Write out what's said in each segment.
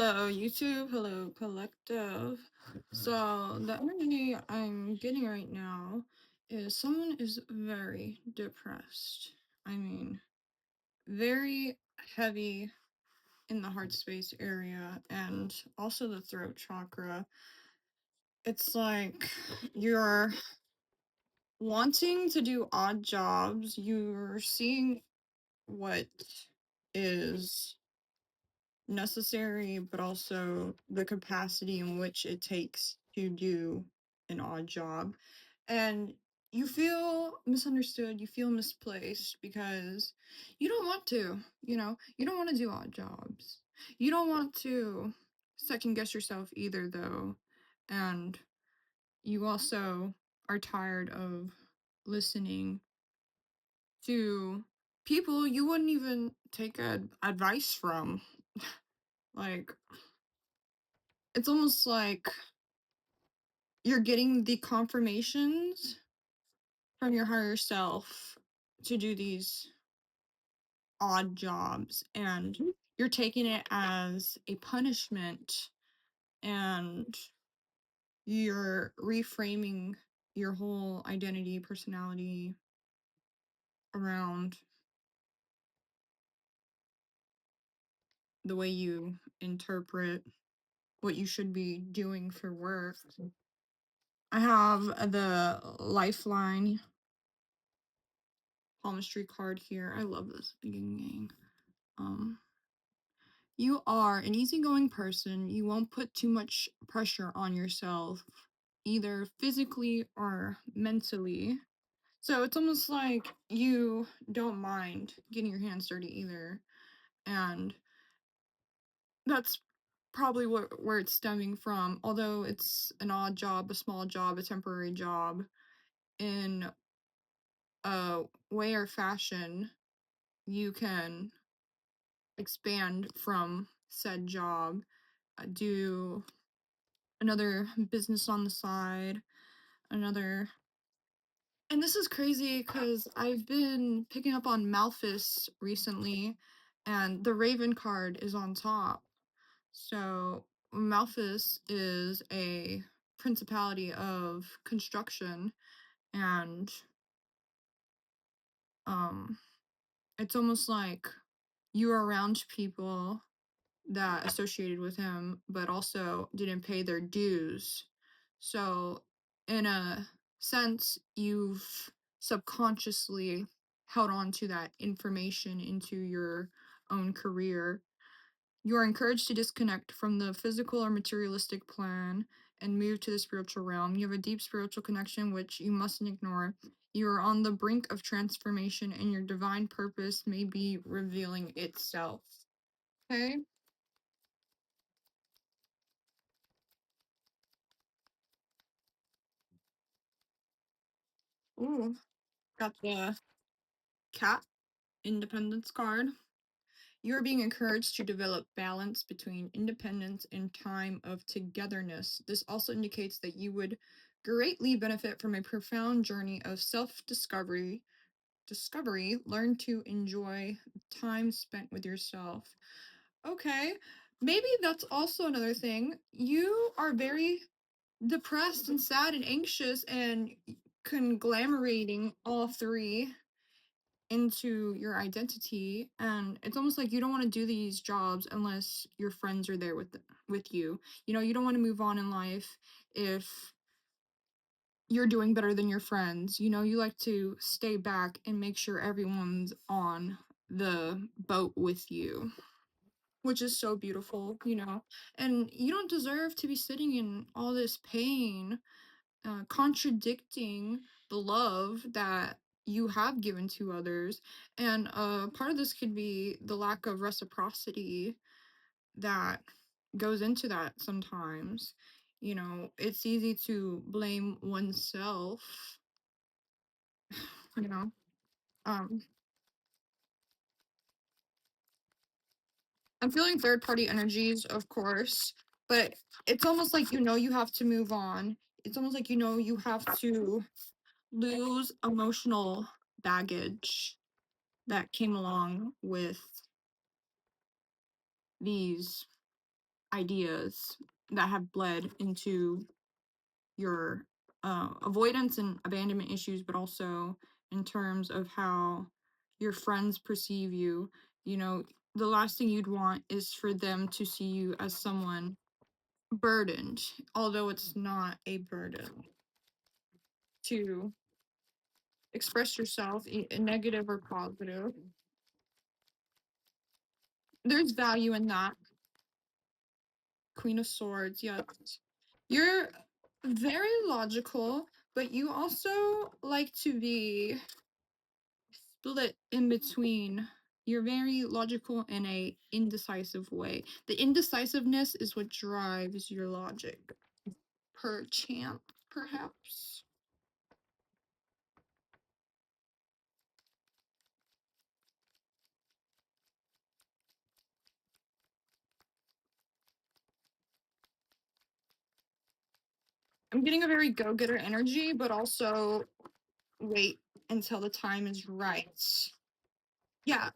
Hello, YouTube. Hello, collective. So, the energy I'm getting right now is someone is very depressed. I mean, very heavy in the heart space area and also the throat chakra. It's like you're wanting to do odd jobs, you're seeing what is necessary, but also the capacity in which it takes to do an odd job. And you feel misunderstood, you feel misplaced because you don't want to, you don't want to do odd jobs. You don't want to second guess yourself either, though. And you also are tired of listening to people you wouldn't even take advice from. Like, it's almost like you're getting the confirmations from your higher self to do these odd jobs, and you're taking it as a punishment, and you're reframing your whole identity, personality around the way you interpret what you should be doing for work. I have the Lifeline palmistry card here. I love this beginning. Um, you are an easygoing person. You won't put too much pressure on yourself, either physically or mentally. So it's almost like you don't mind getting your hands dirty either. And that's probably where it's stemming from. Although it's an odd job, a small job, a temporary job, in a way or fashion, you can expand from said job, do another business on the side, another. And this is crazy because I've been picking up on Malthus recently, and the Raven card is on top. So, Malthus is a principality of construction, and um, it's almost like you are around people that associated with him, but also didn't pay their dues. So, in a sense, you've subconsciously held on to that information into your own career. You are encouraged to disconnect from the physical or materialistic plan and move to the spiritual realm. You have a deep spiritual connection which you mustn't ignore. You are on the brink of transformation, and your divine purpose may be revealing itself. Okay? Ooh, got the cat independence card. You are being encouraged to develop balance between independence and time of togetherness. This also indicates that you would greatly benefit from a profound journey of self-discovery. Learn to enjoy time spent with yourself. Okay, maybe that's also another thing. You are very depressed and sad and anxious and conglomerating all three into your identity, and it's almost like you don't want to do these jobs unless your friends are there with you. You don't want to move on in life if you're doing better than your friends. You like to stay back and make sure everyone's on the boat with you, which is so beautiful. And you don't deserve to be sitting in all this pain, contradicting the love that you have given to others. And part of this could be the lack of reciprocity that goes into that sometimes. It's easy to blame oneself, you know. Um, I'm feeling third party energies, of course, but it's almost like you have to move on. It's almost like you have to lose emotional baggage that came along with these ideas that have bled into your avoidance and abandonment issues, but also in terms of how your friends perceive you. You know, the last thing you'd want is for them to see you as someone burdened, although it's not a burden to express yourself, negative or positive. There's value in that. Queen of Swords, yes. You're very logical, but you also like to be split in between. You're very logical in a indecisive way. The indecisiveness is what drives your logic. Perchance, perhaps. I'm getting a very go-getter energy, but also wait until the time is right. Yeah,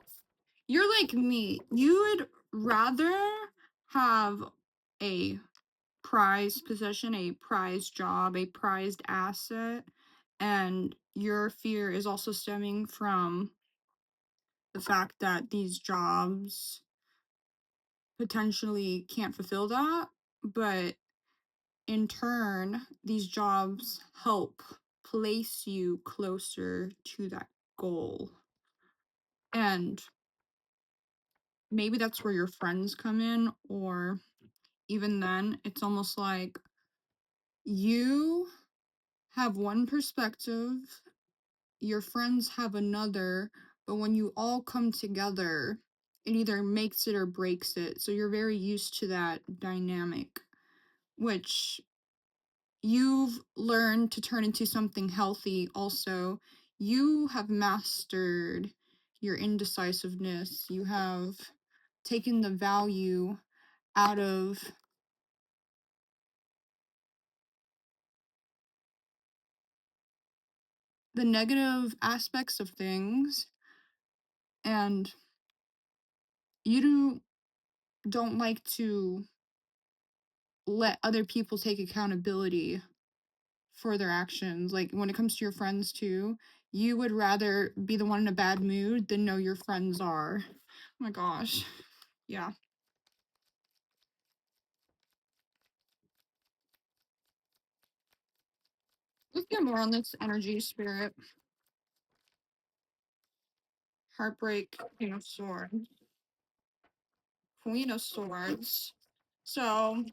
you're like me. You would rather have a prized possession, a prized job, a prized asset, and your fear is also stemming from the fact that these jobs potentially can't fulfill that, but in turn, these jobs help place you closer to that goal. And maybe that's where your friends come in, or even then, it's almost like you have one perspective, your friends have another, but when you all come together, it either makes it or breaks it. So you're very used to that dynamic, which you've learned to turn into something healthy also. You have mastered your indecisiveness. You have taken the value out of the negative aspects of things, and you don't like to let other people take accountability for their actions. Like when it comes to your friends too, you would rather be the one in a bad mood than know your friends are. Oh my gosh. Yeah. Let's get more on this energy spirit. Heartbreak, Queen of Swords. Queen of Swords. So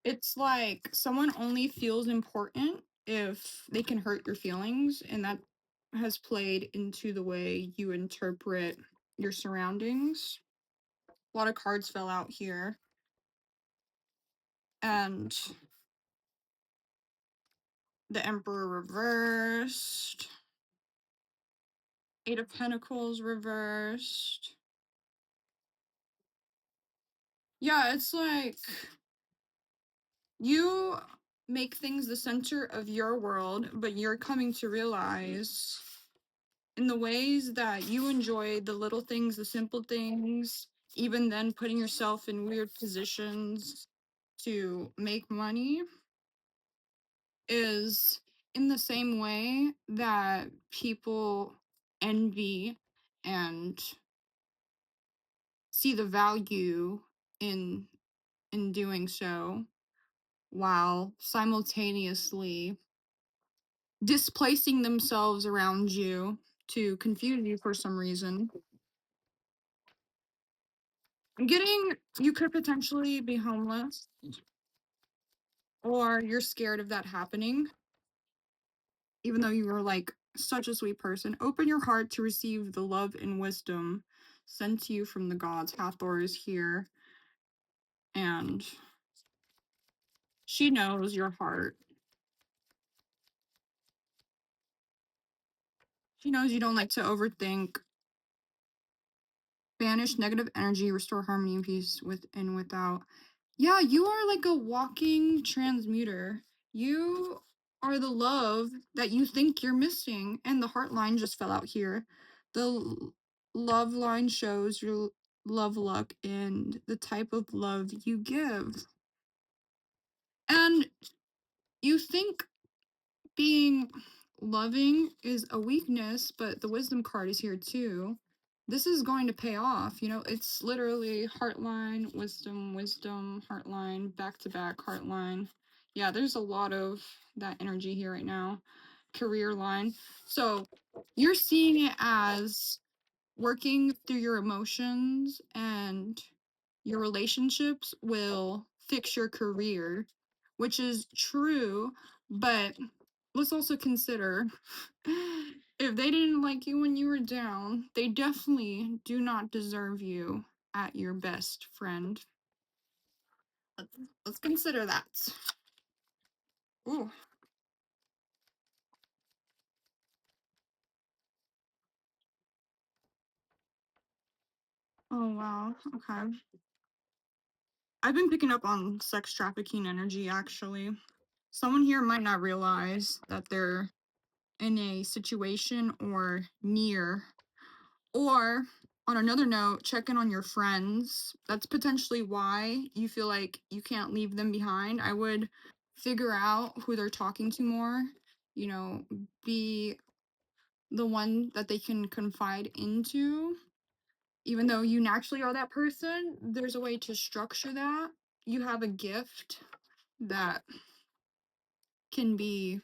it's like someone only feels important if they can hurt your feelings, and that has played into the way you interpret your surroundings. A lot of cards fell out here. And the Emperor reversed. Eight of Pentacles reversed. Yeah, it's like you make things the center of your world, but you're coming to realize in the ways that you enjoy the little things, the simple things, even then putting yourself in weird positions to make money is in the same way that people envy and see the value in doing so while simultaneously displacing themselves around you to confuse you for some reason. I'm getting you could potentially be homeless, or you're scared of that happening, even though you were like such a sweet person. Open your heart to receive the love and wisdom sent to you from the gods. Hathor is here, and she knows your heart. She knows you don't like to overthink. Banish negative energy, restore harmony and peace with and without. Yeah, you are like a walking transmuter. You are the love that you think you're missing. And the heart line just fell out here. The love line shows love luck and the type of love you give. And you think being loving is a weakness, but the wisdom card is here too. This is going to pay off. It's literally heartline, wisdom, wisdom, heartline, back to back, heartline. Yeah, there's a lot of that energy here right now. Career line. So you're seeing it as working through your emotions and your relationships will fix your career, which is true, but let's also consider if they didn't like you when you were down, they definitely do not deserve you at your best, friend. Let's, let's consider that. Ooh. Oh, wow. Okay. I've been picking up on sex trafficking energy, actually. Someone here might not realize that they're in a situation or near. Or on another note, check in on your friends. That's potentially why you feel like you can't leave them behind. I would figure out who they're talking to more, you know, be the one that they can confide into. Even though you naturally are that person, there's a way to structure that. You have a gift that can be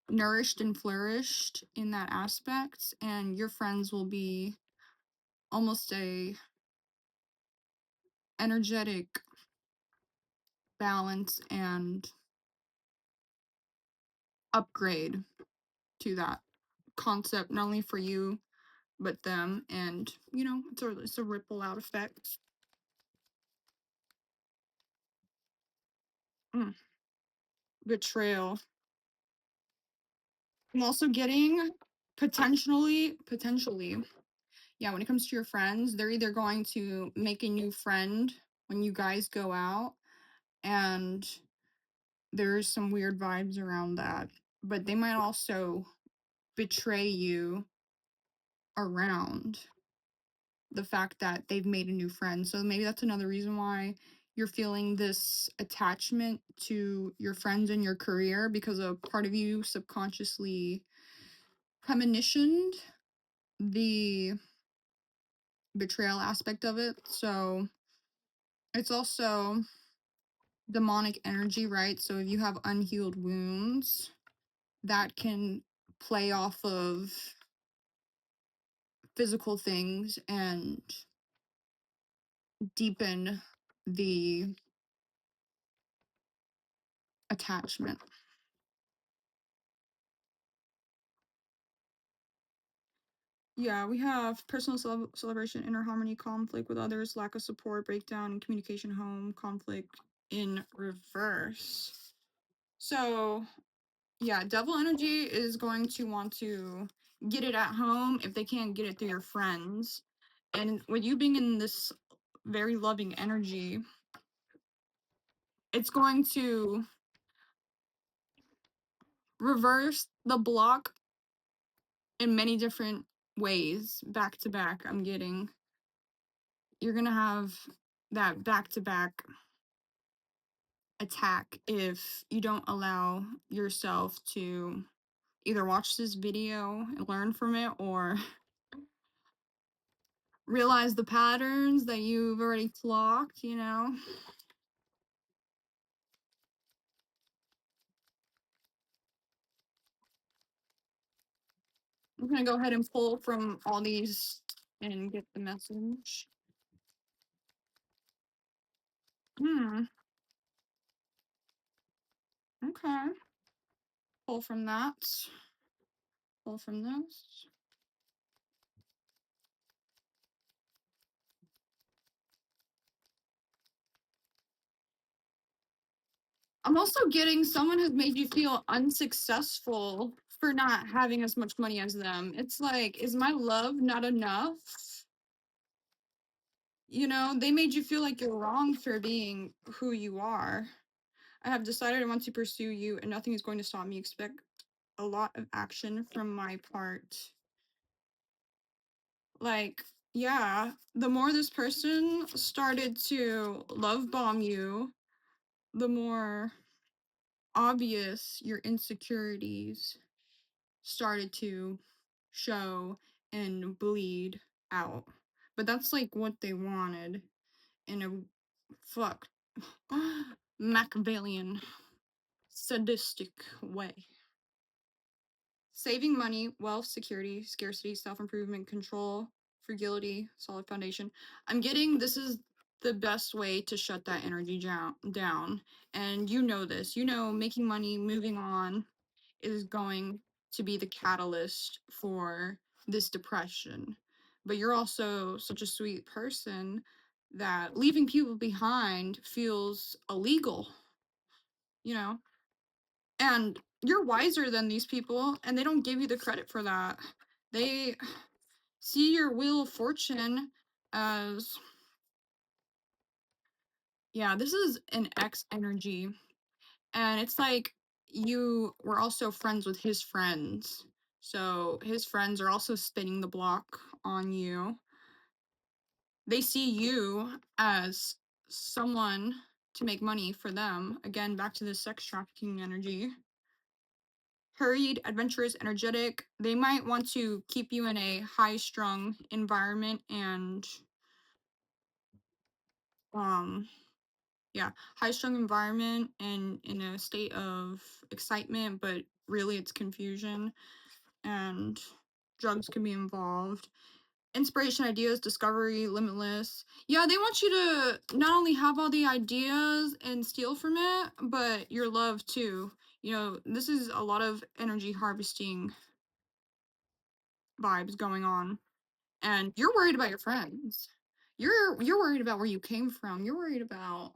nourished and flourished in that aspect, and your friends will be almost a energetic balance and upgrade to that concept, not only for you but them, and it's a ripple out effect. Mm, betrayal. I'm also getting potentially, yeah, when it comes to your friends, they're either going to make a new friend when you guys go out, and there's some weird vibes around that, but they might also betray you around the fact that they've made a new friend. So maybe that's another reason why you're feeling this attachment to your friends and your career, because a part of you subconsciously premonitioned the betrayal aspect of it. So it's also demonic energy, right? So if you have unhealed wounds, that can play off of physical things and deepen the attachment. Yeah, we have personal celebration, inner harmony, conflict with others, lack of support, breakdown in communication, home, conflict in reverse. So, yeah, devil energy is going to want to get it at home if they can't get it through your friends. And with you being in this very loving energy, it's going to reverse the block in many different ways, back to back. I'm getting you're gonna have that back to back attack if you don't allow yourself to either watch this video and learn from it, or realize the patterns that you've already clocked. I'm gonna go ahead and pull from all these and get the message. Hmm. Okay. Pull from that. Pull from this. I'm also getting someone has made you feel unsuccessful for not having as much money as them. It's like, is my love not enough? They made you feel like you're wrong for being who you are. I have decided I want to pursue you, and nothing is going to stop me. Expect a lot of action from my part. Like, Yeah, the more this person started to love bomb you, the more obvious your insecurities started to show and bleed out. But that's like what they wanted in a fuck Machiavellian sadistic way. Saving money, wealth, security, scarcity, self-improvement, control, fragility, solid foundation. I'm getting this is the best way to shut that energy down. And you know this. You know making money, moving on is going to be the catalyst for this depression. But you're also such a sweet person that leaving people behind feels illegal, you know? And you're wiser than these people, and they don't give you the credit for that. They see your wheel of fortune as, yeah, this is an X energy. And it's like you were also friends with his friends. So his friends are also spinning the block on you. They see you as someone to make money for them. Again, back to the sex trafficking energy. Hurried, adventurous, energetic. They might want to keep you in a high strung environment and um yeah, high strung environment and in a state of excitement, but really it's confusion and drugs can be involved. Inspiration, ideas, discovery, limitless. Yeah, they want you to not only have all the ideas and steal from it, but your love too. You know, this is a lot of energy harvesting vibes going on. And you're worried about your friends. You're worried about where you came from. You're worried about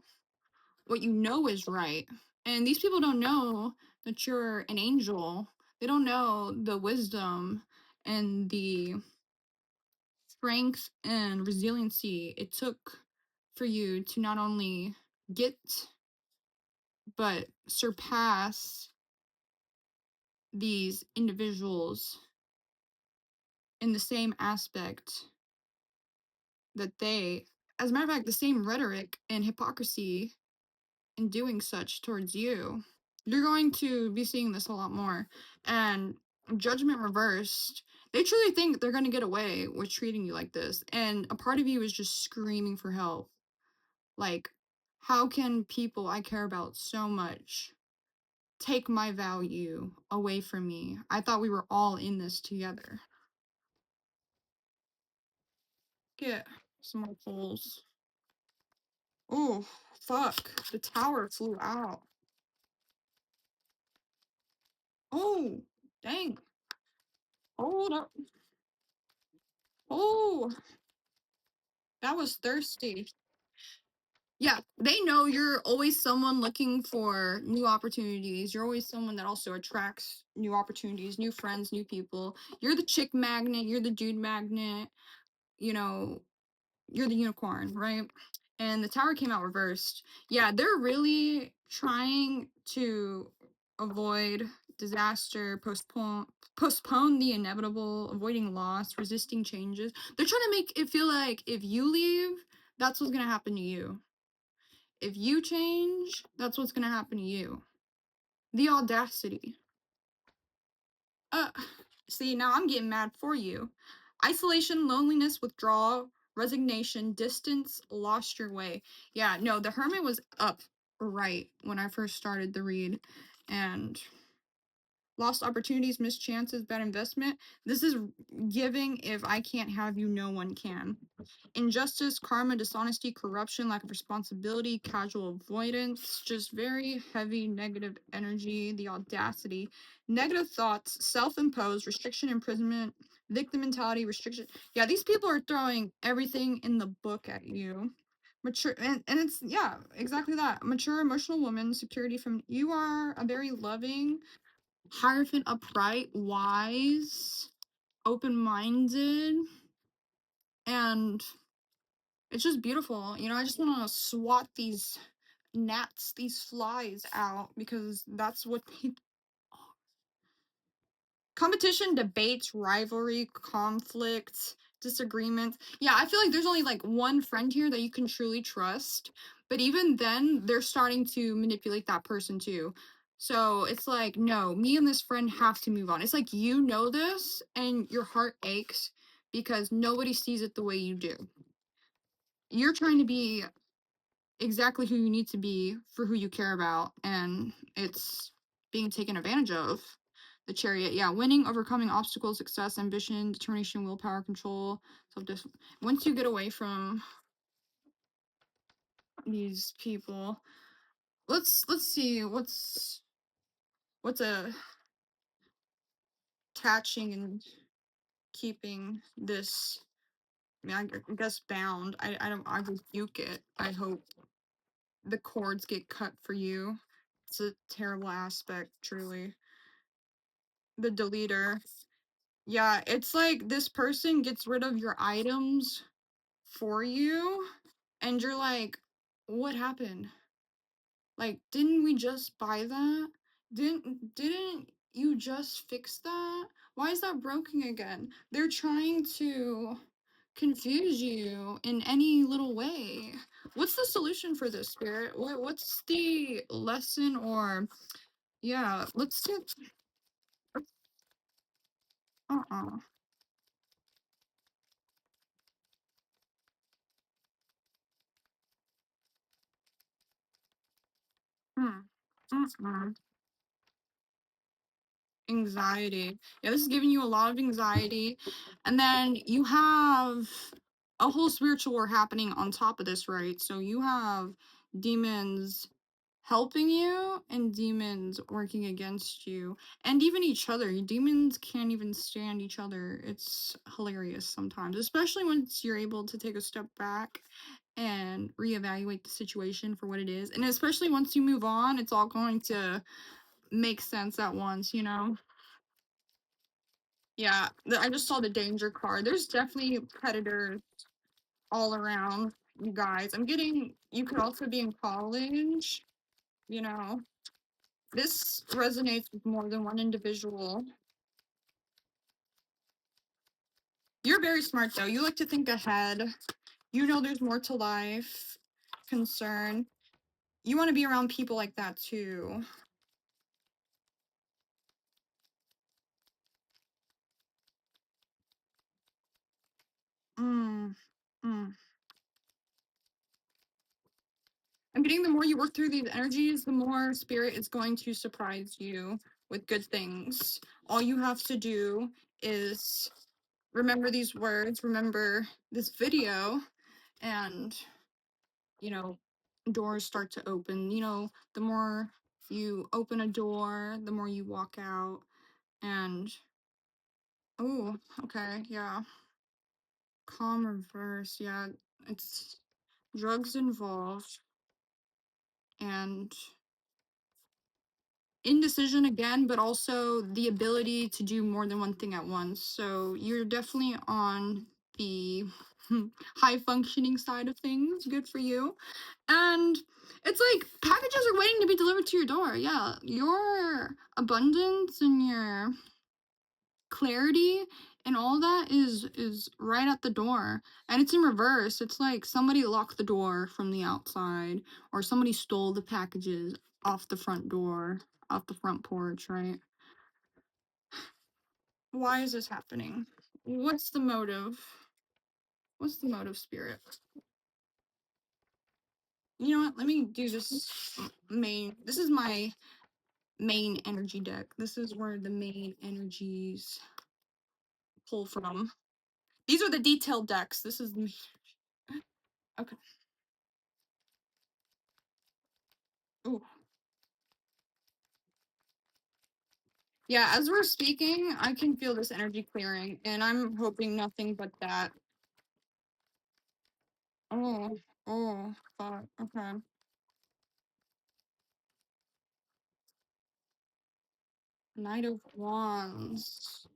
what you know is right. And these people don't know that you're an angel. They don't know the wisdom and the strength and resiliency it took for you to not only get but surpass these individuals in the same aspect that they, as a matter of fact, the same rhetoric and hypocrisy in doing such towards you. You're going to be seeing this a lot more. And judgment reversed. They truly think they're going to get away with treating you like this. And a part of you is just screaming for help. Like, how can people I care about so much take my value away from me? I thought we were all in this together. Get some more pulls. Oh, fuck. The tower flew out. Oh, dang. Hold up. Oh, that was thirsty. Yeah, they know you're always someone looking for new opportunities. You're always someone that also attracts new opportunities, new friends, new people. You're the chick magnet, you're the dude magnet, you know, you're the unicorn, right? And the tower came out reversed. Yeah, they're really trying to avoid disaster, postpone the inevitable, avoiding loss, resisting changes. They're trying to make it feel like if you leave, that's what's going to happen to you. If you change, that's what's going to happen to you. The audacity. Uh, See, now I'm getting mad for you. Isolation, loneliness, withdrawal, resignation, distance, lost your way. Yeah, no, the hermit was up right when I first started the read. And lost opportunities, missed chances, bad investment. This is giving if I can't have you, no one can. Injustice, karma, dishonesty, corruption, lack of responsibility, casual avoidance, just very heavy negative energy, the audacity, negative thoughts, self-imposed, restriction, imprisonment, victim mentality, restriction. Yeah, these people are throwing everything in the book at you. Mature and it's yeah, exactly that. Mature emotional woman, security from you are a very loving, Hierophant upright, wise, open minded, and it's just beautiful. You know, I just want to swat these gnats, these flies out because that's what they. Competition, debates, rivalry, conflict, disagreements. Yeah, I feel like there's only like one friend here that you can truly trust, but even then, they're starting to manipulate that person too. So it's like, no, me and this friend have to move on. It's like you know this and your heart aches because nobody sees it the way you do. You're trying to be exactly who you need to be for who you care about, and it's being taken advantage of. The chariot, yeah, winning, overcoming obstacles, success, ambition, determination, willpower, control, self discipline. Once you get away from these people, let's see what's attaching and keeping this. I mean, I guess bound. I don't. I rebuke it. I hope the cords get cut for you. It's a terrible aspect, truly. The deleter. Yeah, it's like this person gets rid of your items for you, and you're like, what happened? Like, didn't we just buy that? Didn't you just fix that? Why is that broken again? They're trying to confuse you in any little way. What's the solution for this, Spirit? What's the lesson, or yeah, let's get uh-uh. Hmm. Mm-mm. Anxiety. Yeah, this is giving you a lot of anxiety. And then you have a whole spiritual war happening on top of this, right? So you have demons helping you and demons working against you, and even each other. Demons can't even stand each other. It's hilarious sometimes, especially once you're able to take a step back and reevaluate the situation for what it is. And especially once you move on, it's all going to make sense at once, you know? Yeah, I just saw the danger card. There's definitely predators all around you guys. I'm getting, you could also be in college, you know. This resonates with more than one individual. You're very smart though. You like to think ahead. You know there's more to life, concern. You want to be around people like that too. Mm. Mm. I'm getting the more you work through these energies, the more spirit is going to surprise you with good things. All you have to do is remember these words, remember this video, and, you know, doors start to open. You know, the more you open a door, the more you walk out. And, oh, okay, yeah. Calm reverse, yeah. It's drugs involved, and indecision again, but also the ability to do more than one thing at once. So you're definitely on the high functioning side of things. Good for you. And it's like packages are waiting to be delivered to your door. Yeah, your abundance and your clarity and all that is right at the door, and it's in reverse. It's like somebody locked the door from the outside, or somebody stole the packages off the front door, off the front porch, right? Why is this happening? What's the motive? What's the motive, Spirit? You know what, let me do this. Main, this is my main energy deck. This is where the main energies pull from. These are the detailed decks. This is the okay. Ooh. Yeah, as we're speaking, I can feel this energy clearing, and I'm hoping nothing but that. Oh, oh, fuck. Okay. Knight of Wands.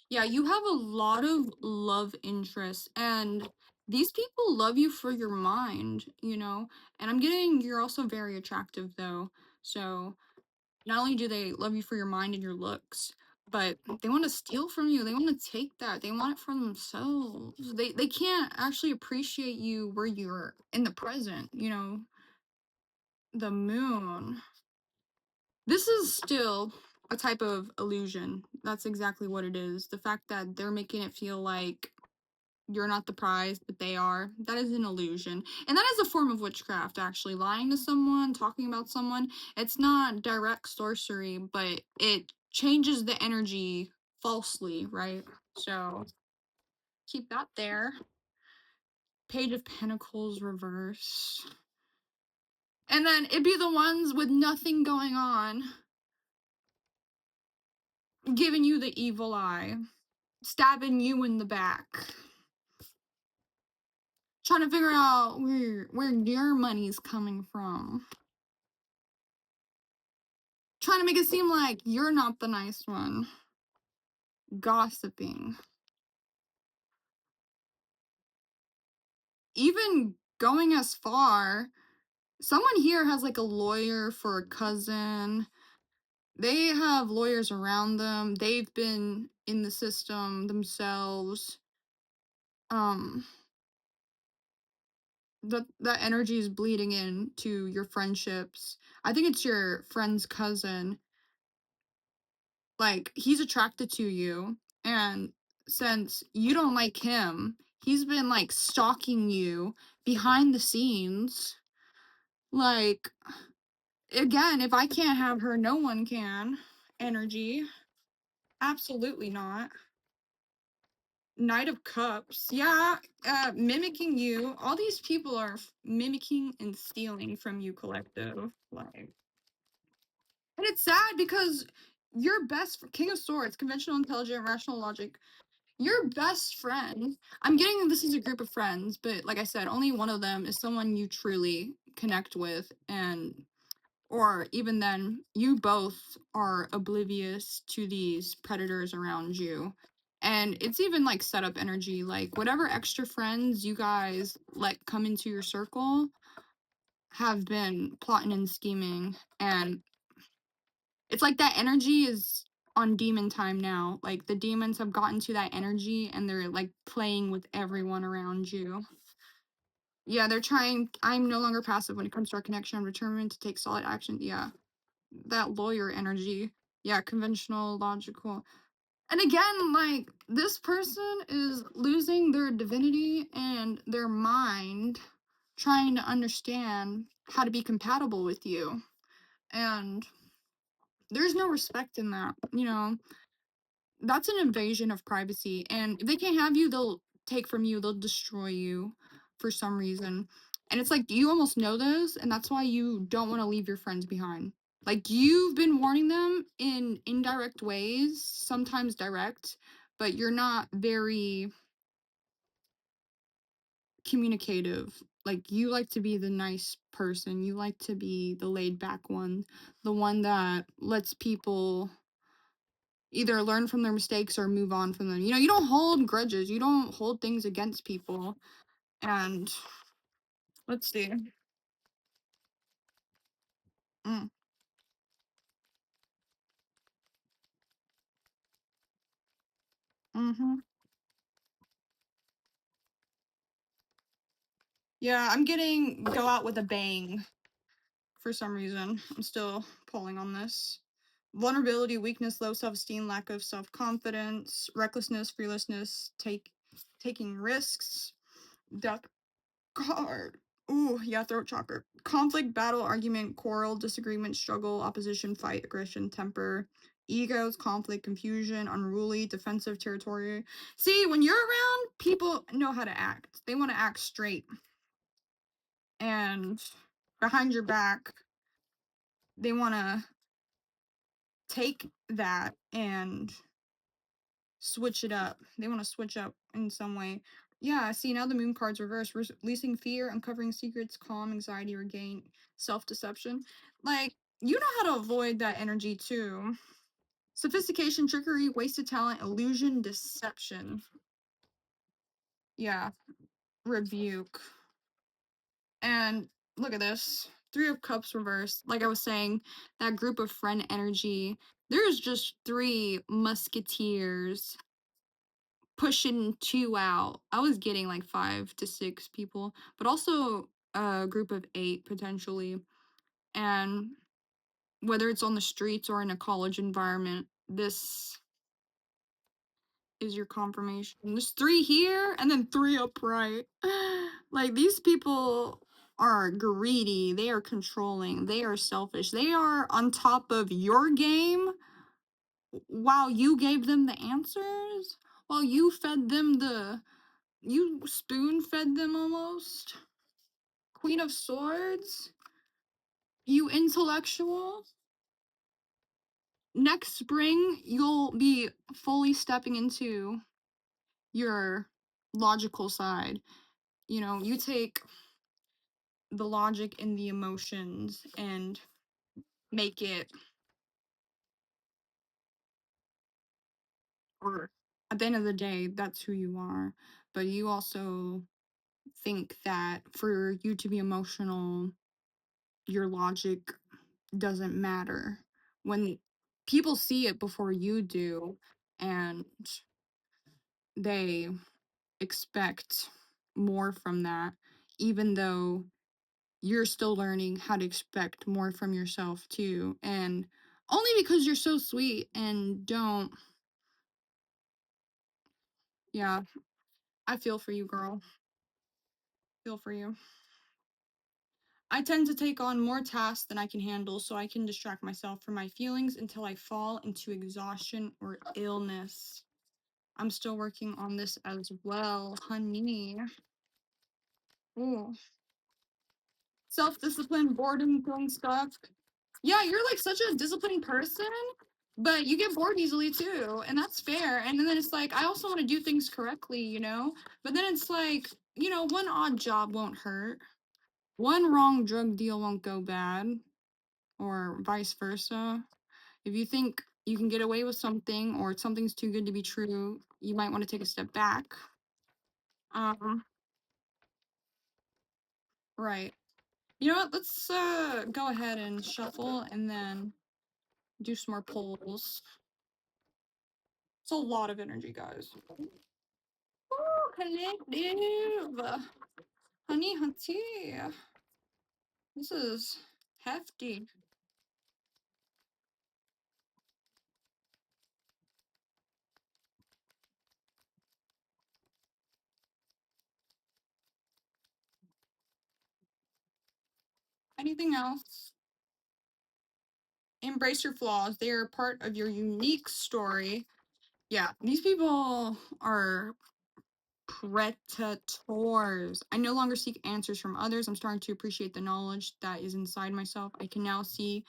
Yeah, you have a lot of love interests, and these people love you for your mind, you know? And I'm getting you're also very attractive, though. So not only do they love you for your mind and your looks, but they want to steal from you. They want to take that. They want it for themselves. They can't actually appreciate you where you're in the present, the moon. This is still a type of illusion. That's exactly what it is. The fact that they're making it feel like you're not the prize, but they are. That is an illusion. And that is a form of witchcraft, actually. Lying to someone, talking about someone. It's not direct sorcery, but it changes the energy falsely, right? So keep that there. Page of Pentacles reverse. And then it'd be the ones with nothing going on giving you the evil eye, stabbing you in the back, trying to figure out where your money's coming from. Trying to make it seem like you're not the nice one. Gossiping. Even going as far, someone here has like a lawyer for a cousin. They have lawyers around them. They've been in the system themselves. Um, that energy is bleeding into your friendships. I think it's your friend's cousin. Like, he's attracted to you, and since you don't like him, he's been like stalking you behind the scenes. Like, again, if I can't have her, no one can. Energy. Absolutely not. Knight of Cups. Yeah, mimicking you. All these people are mimicking and stealing from you, collective. Like, and it's sad because your best King of Swords, conventional, intelligent, rational logic. Your best friend. I'm getting this is a group of friends, but like I said, only one of them is someone you truly connect with, and or even then, you both are oblivious to these predators around you. And it's even like setup energy, like whatever extra friends you guys let come into your circle have been plotting and scheming. And it's like that energy is on demon time now. Like the demons have gotten to that energy and they're like playing with everyone around you. Yeah, they're trying. I'm no longer passive when it comes to our connection. I'm determined to take solid action. Yeah, that lawyer energy. Yeah, conventional, logical. And again, like, this person is losing their divinity and their mind trying to understand how to be compatible with you. And there's no respect in that, that's an invasion of privacy. And if they can't have you, they'll take from you, they'll destroy you for some reason. And it's like you almost know this, and that's why you don't want to leave your friends behind. Like, you've been warning them in indirect ways, sometimes direct, but you're not very communicative. Like, you like to be the nice person, you like to be the laid back one, the one that lets people either learn from their mistakes or move on from them. You don't hold grudges. You don't hold things against people. And let's see. Mm, mm-hmm. Yeah, I'm getting go out with a bang for some reason. I'm still pulling on this. Vulnerability, weakness, low self-esteem, lack of self-confidence, recklessness, fearlessness, taking risks, duck card. Ooh, yeah, throat chakra. Conflict, battle, argument, quarrel, disagreement, struggle, opposition, fight, aggression, temper, egos, conflict, confusion, unruly, defensive, territorial. See, when you're around, people know how to act. They want to act straight. And behind your back, they want to take that and switch it up. They want to switch up in some way. Yeah, see, now the moon card's reversed. Releasing fear, uncovering secrets, calm, anxiety, regain, self-deception. Like, you know how to avoid that energy too. Sophistication, trickery, wasted talent, illusion, deception. Yeah, rebuke. And look at this. Three of Cups reversed. Like I was saying, that group of friend energy. There's just three musketeers pushing two out. I was getting like 5 to 6 people, but also a group of 8 potentially. And whether it's on the streets or in a college environment, this is your confirmation. There's 3 here and then 3 upright. Like these people are greedy, they are controlling, they are selfish, they are on top of your game while you gave them the answers, while you fed them you spoon fed them almost. Queen of Swords, you intellectual. Next spring, you'll be fully stepping into your logical side. You know, you take the logic and the emotions and make it, or at the end of the day, that's who you are. But you also think that for you to be emotional, your logic doesn't matter. When people see it before you do, and they expect more from that, even though you're still learning how to expect more from yourself too. And only because you're so sweet and don't, yeah, I feel for you, girl. Feel for you. I tend to take on more tasks than I can handle so I can distract myself from my feelings until I fall into exhaustion or illness. I'm still working on this as well, honey. Ooh. Self-discipline, boredom, feeling stuck. Yeah, you're like such a disciplined person, but you get bored easily too, and that's fair. And then it's like I also want to do things correctly, you know? But then it's like, you know, one odd job won't hurt. One wrong drug deal won't go bad, or vice versa. If you think you can get away with something or something's too good to be true, you might want to take a step back. Um, right. You know what? Let's go ahead and shuffle and then do some more polls. It's a lot of energy, guys. Ooh, collective. Honey, hunty. This is hefty. Anything else? Embrace your flaws. They are part of your unique story. Yeah, these people are predators. I no longer seek answers from others. I'm starting to appreciate the knowledge that is inside myself. I can now see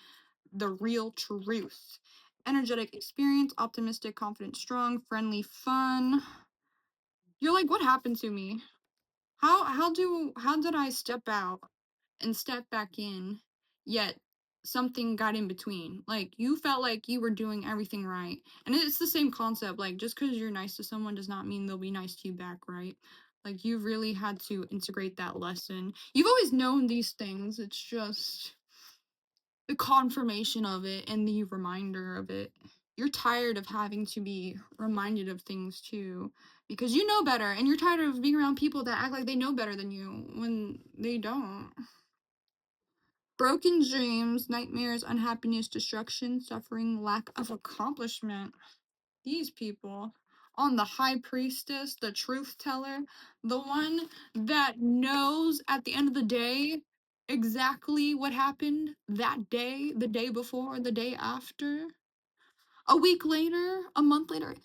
the real truth. Energetic experience, optimistic, confident, strong, friendly, fun. You're like, what happened to me? How did I step out and step back in, yet something got in between? Like you felt like you were doing everything right. And it's the same concept. Like just because you're nice to someone does not mean they'll be nice to you back, right? Like you really had to integrate that lesson. You've always known these things. It's just the confirmation of it and the reminder of it. You're tired of having to be reminded of things too, because you know better, and you're tired of being around people that act like they know better than you when they don't. Broken dreams, nightmares, unhappiness, destruction, suffering, lack of accomplishment. These people. On the high priestess, the truth teller, the one that knows at the end of the day exactly what happened that day, the day before, the day after, a week later, a month later,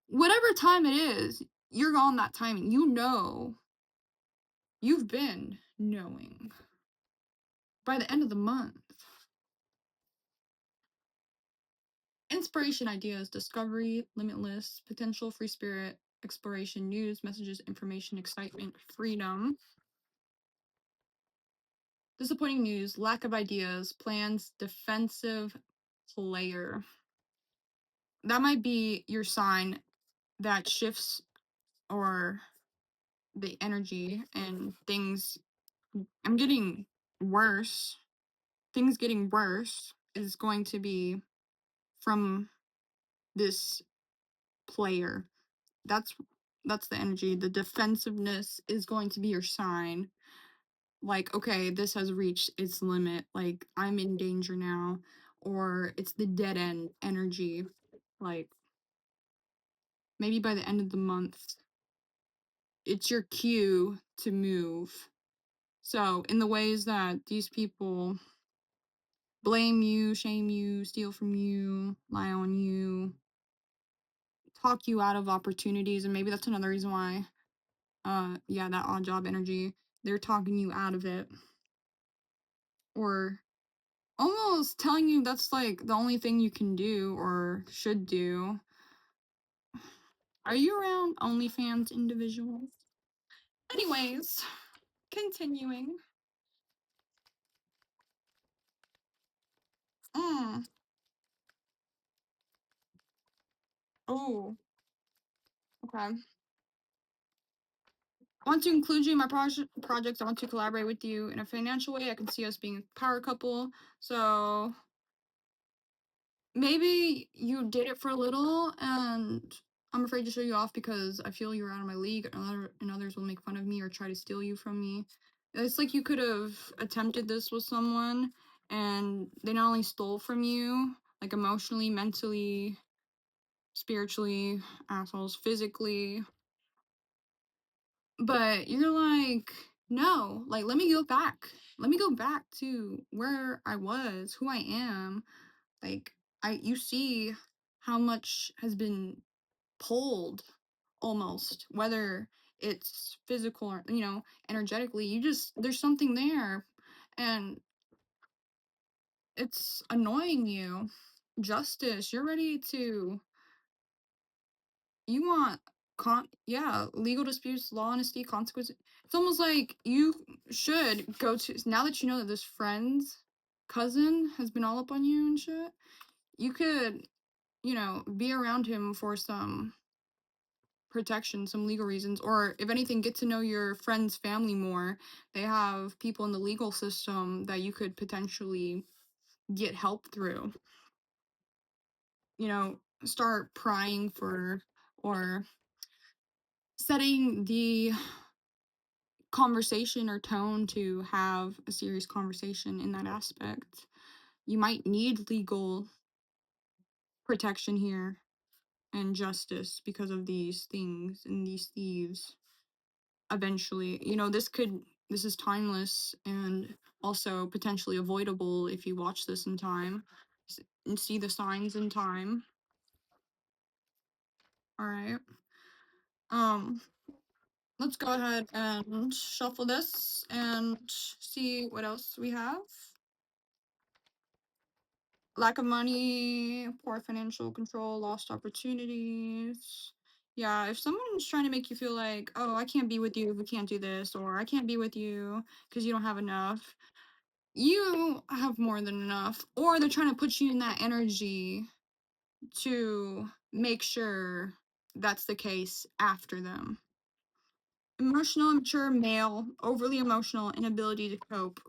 whatever time it is, you're on that timing. You know, you've been knowing by the end of the month. Inspiration, ideas, discovery, limitless, potential, free spirit, exploration, news, messages, information, excitement, freedom. Disappointing news, lack of ideas, plans, defensive player. That might be your sign that shifts or the energy and things. I'm getting worse. things getting worse is going to be from this player. That's that's the energy. The defensiveness is going to be your sign. Like, okay, this has reached its limit. Like, I'm in danger now. Or it's the dead end energy. Like, maybe by the end of the month, it's your cue to move. So, in the ways that these people blame you, shame you, steal from you, lie on you, talk you out of opportunities, and maybe that's another reason why, yeah, that odd job energy, they're talking you out of it, or almost telling you that's like the only thing you can do or should do. Are you around OnlyFans individuals? Anyways, continuing. Mm. Oh, okay. I want to include you in my projects. I want to collaborate with you in a financial way. I can see us being a power couple. So maybe you did it for a little, and I'm afraid to show you off because I feel you're out of my league, and others will make fun of me or try to steal you from me. It's like you could have attempted this with someone, and they not only stole from you, like emotionally, mentally, spiritually, assholes, physically, but you're like, no, like, let me go back. Let me go back to where I was, who I am. Like, you see how much has been pulled almost, whether it's physical or, energetically. There's something there, and it's annoying you. Justice, you're ready to, you want yeah, legal disputes, law, honesty, consequences. It's almost like you should go to, now that you know that this friend's cousin has been all up on you and shit, you could, be around him for some protection, some legal reasons, or if anything, get to know your friend's family more. They have people in the legal system that you could potentially get help through. Start prying for, or setting the conversation or tone to have a serious conversation in that aspect. You might need legal protection here and justice because of these things and these thieves. Eventually, this is timeless and also potentially avoidable if you watch this in time and see the signs in time. All right. Um, let's go ahead and shuffle this and see what else we have. Lack of money, poor financial control, lost opportunities. Yeah, if someone's trying to make you feel like, oh, I can't be with you if we can't do this, or I can't be with you because you don't have enough, you have more than enough. Or they're trying to put you in that energy to make sure that's the case after them. Emotional, immature male, overly emotional, inability to cope.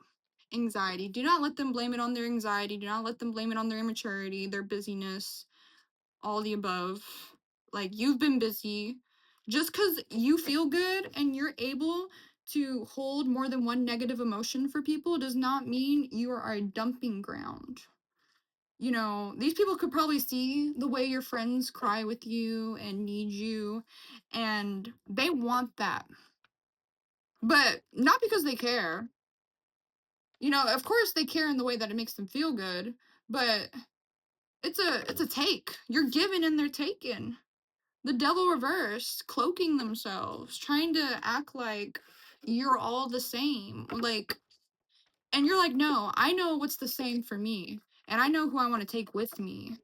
Anxiety. Do not let them blame it on their anxiety. Do not let them blame it on their immaturity, their busyness, all the above. Like, you've been busy. Just because you feel good and you're able to hold more than one negative emotion for people does not mean you are a dumping ground. These people could probably see the way your friends cry with you and need you, and they want that. But not because they care. Of course they care in the way that it makes them feel good, but it's a take. You're giving and they're taking. The devil reversed, cloaking themselves, trying to act like you're all the same. Like, and you're like, no, I know what's the same for me, and I know who I want to take with me.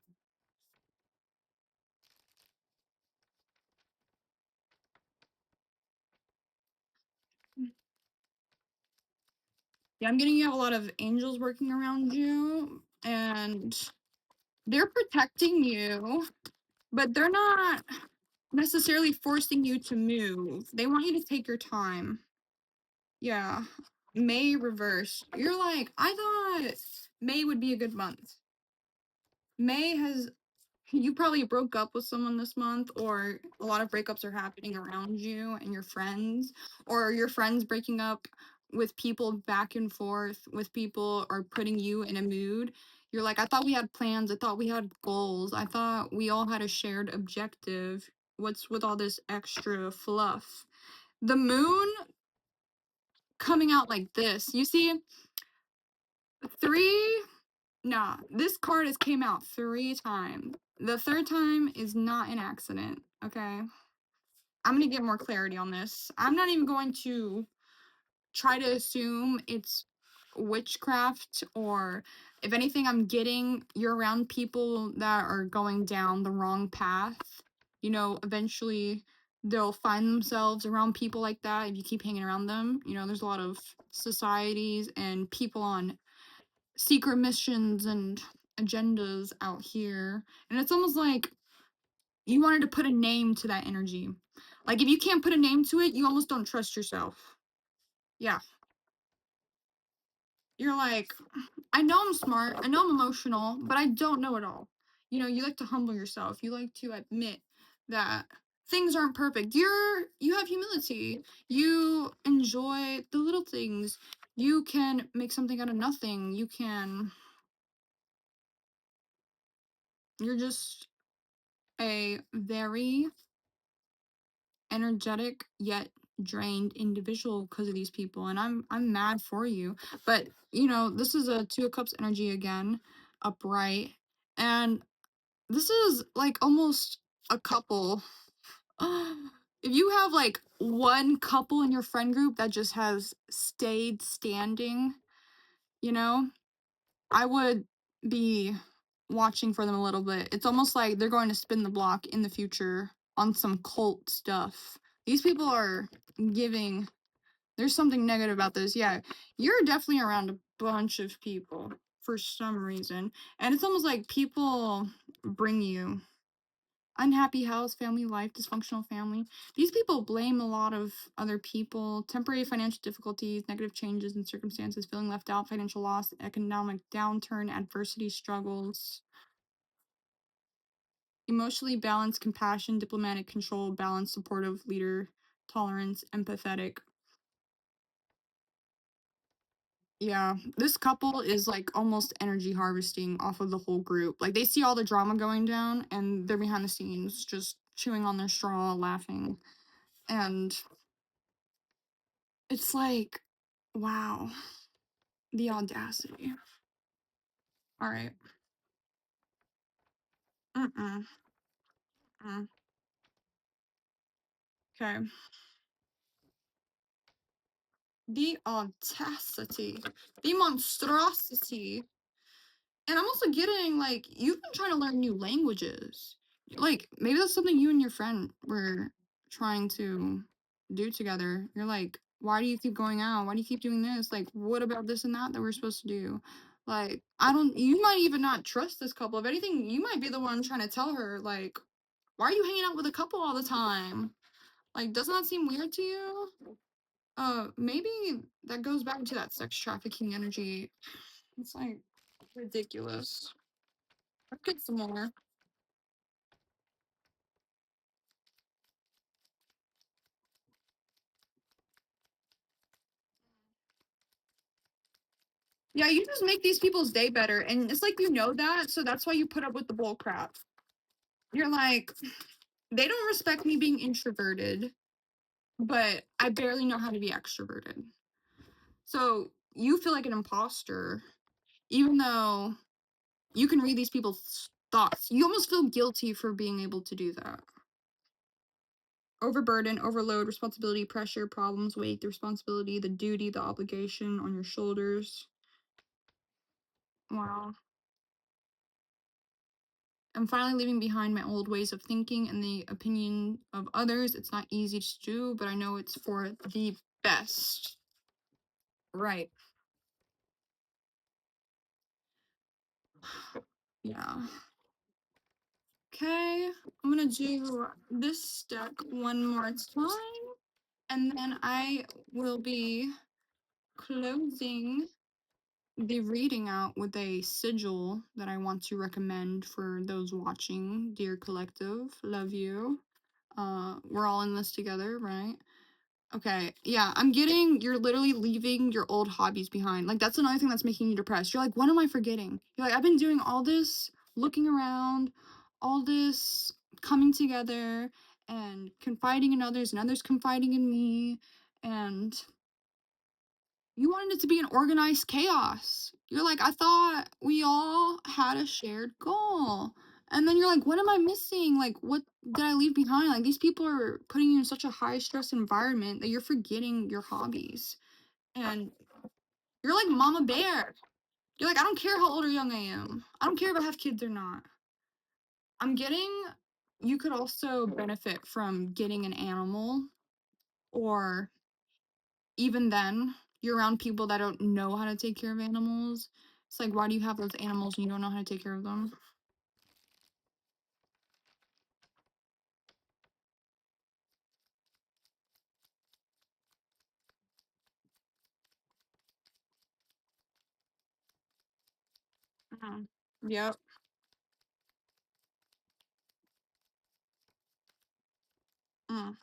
Yeah, I'm getting you have a lot of angels working around you, and they're protecting you, but they're not necessarily forcing you to move. They want you to take your time. Yeah. May reverse. You're like, I thought May would be a good month. May has you probably broke up with someone this month, or a lot of breakups are happening around you and your friends, or your friends breaking up with people back and forth with people, or putting you in a mood. You're like, I thought we had plans, I thought we had goals, I thought we all had a shared objective. What's with all this extra fluff? The moon coming out like this. You see, three. Nah, this card has came out 3 times. The third time is not an accident, okay? I'm gonna get more clarity on this. I'm not even going to try to assume it's witchcraft, or if anything, I'm getting you're around people that are going down the wrong path. You know, eventually they'll find themselves around people like that if you keep hanging around them. You know, there's a lot of societies and people on secret missions and agendas out here. And it's almost like you wanted to put a name to that energy. Like if you can't put a name to it, you almost don't trust yourself. Yeah. You're like, I know I'm smart, I know I'm emotional, but I don't know it all. You know, you like to humble yourself. You like to admit that things aren't perfect. You have humility. You enjoy the little things. You can make something out of nothing. You're just a very energetic yet drained individual because of these people, and I'm mad for you. But you know, this is a 2 of cups energy again, upright, and this is like almost a couple. If you have like one couple in your friend group that just has stayed standing, you know, I would be watching for them a little bit. It's almost like they're going to spin the block in the future on some cult stuff. These people are giving. There's something negative about this. Yeah, you're definitely around a bunch of people for some reason. And it's almost like people bring you unhappy house, family life, dysfunctional family. These people blame a lot of other people, temporary financial difficulties, negative changes in circumstances, feeling left out, financial loss, economic downturn, adversity, struggles, emotionally balanced, compassion, diplomatic control, balanced, supportive leader, tolerance, empathetic. Yeah, this couple is like almost energy harvesting off of the whole group. Like they see all the drama going down and they're behind the scenes just chewing on their straw, laughing. And it's like, wow, the audacity. All right. Mm-mm. Mm. Okay. The audacity. The monstrosity. And I'm also getting like you've been trying to learn new languages. Like maybe that's something you and your friend were trying to do together. You're like, why do you keep going out? Why do you keep doing this? Like, what about this and that we're supposed to do? Like, I don't. You might even not trust this couple. If anything, you might be the one trying to tell her like, why are you hanging out with a couple all the time? Like, doesn't that seem weird to you? Maybe that goes back to that sex trafficking energy. It's like ridiculous. I'll get some more. Yeah, you just make these people's day better, and it's like you know that, so that's why you put up with the bull crap. You're like, they don't respect me being introverted, but I barely know how to be extroverted. So you feel like an imposter, even though you can read these people's thoughts. You almost feel guilty for being able to do that. Overburden, overload, responsibility, pressure, problems, weight, the responsibility, the duty, the obligation on your shoulders. Wow. I'm finally leaving behind my old ways of thinking and the opinion of others. It's not easy to do, but I know it's for the best. Right. Yeah. Okay. I'm gonna do this deck one more time, and then I will be closing the reading out with a sigil that I want to recommend for those watching. Dear collective, love you. We're all in this together, right? Okay, yeah, I'm getting you're literally leaving your old hobbies behind. Like, that's another thing that's making you depressed. You're like, what am I forgetting? You're like, I've been doing all this, looking around, all this coming together and confiding in others, and others confiding in me, and you wanted it to be an organized chaos. You're like, I thought we all had a shared goal. And then you're like, what am I missing? Like, what did I leave behind? Like, these people are putting you in such a high stress environment that you're forgetting your hobbies. And you're like Mama Bear. You're like, I don't care how old or young I am. I don't care if I have kids or not. I'm getting, you could also benefit from getting an animal, or even then, you're around people that don't know how to take care of animals. It's like, why do you have those animals and you don't know how to take care of them? Mhm. Yep. Mm.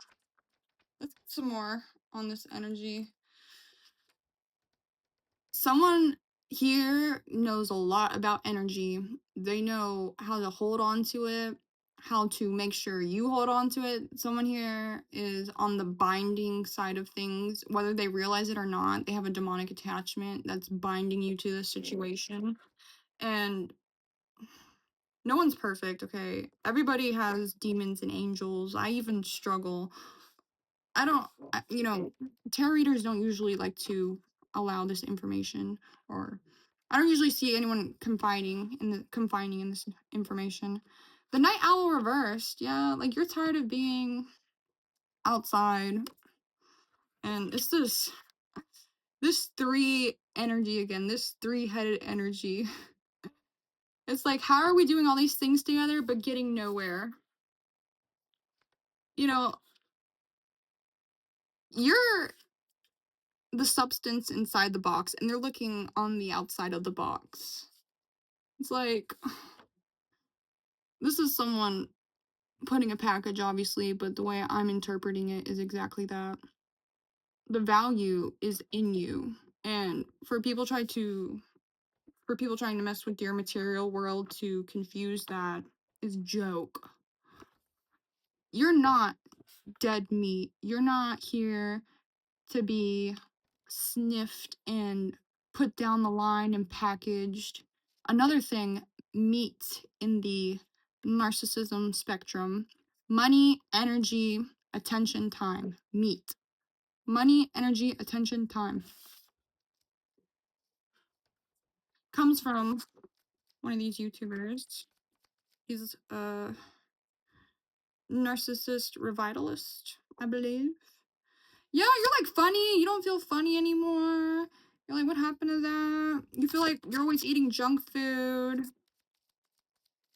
Let's get some more on this energy. Someone here knows a lot about energy. They know how to hold on to it, how to make sure you hold on to it. Someone here is on the binding side of things, whether they realize it or not. They have a demonic attachment that's binding you to this situation. And no one's perfect, okay? Everybody has demons and angels. I even struggle. I don't, tarot readers don't usually like to allow this information, or I don't usually see anyone confining in this information. The night owl reversed, yeah, like you're tired of being outside, and it's this three energy again, this three-headed energy. It's like, how are we doing all these things together but getting nowhere? You know, you're the substance inside the box and they're looking on the outside of the box. It's like, this is someone putting a package, obviously, but the way I'm interpreting it is exactly that. The value is in you. And for people trying to mess with your material world to confuse that is joke. You're not dead meat. You're not here to be sniffed and put down the line and packaged. Another thing, meat in the narcissism spectrum: money, energy, attention, time. Meat. Money, energy, attention, time. Comes from one of these YouTubers. He's a narcissist revitalist, I believe. Yeah, you're like funny. You don't feel funny anymore. You're like, what happened to that? You feel like you're always eating junk food.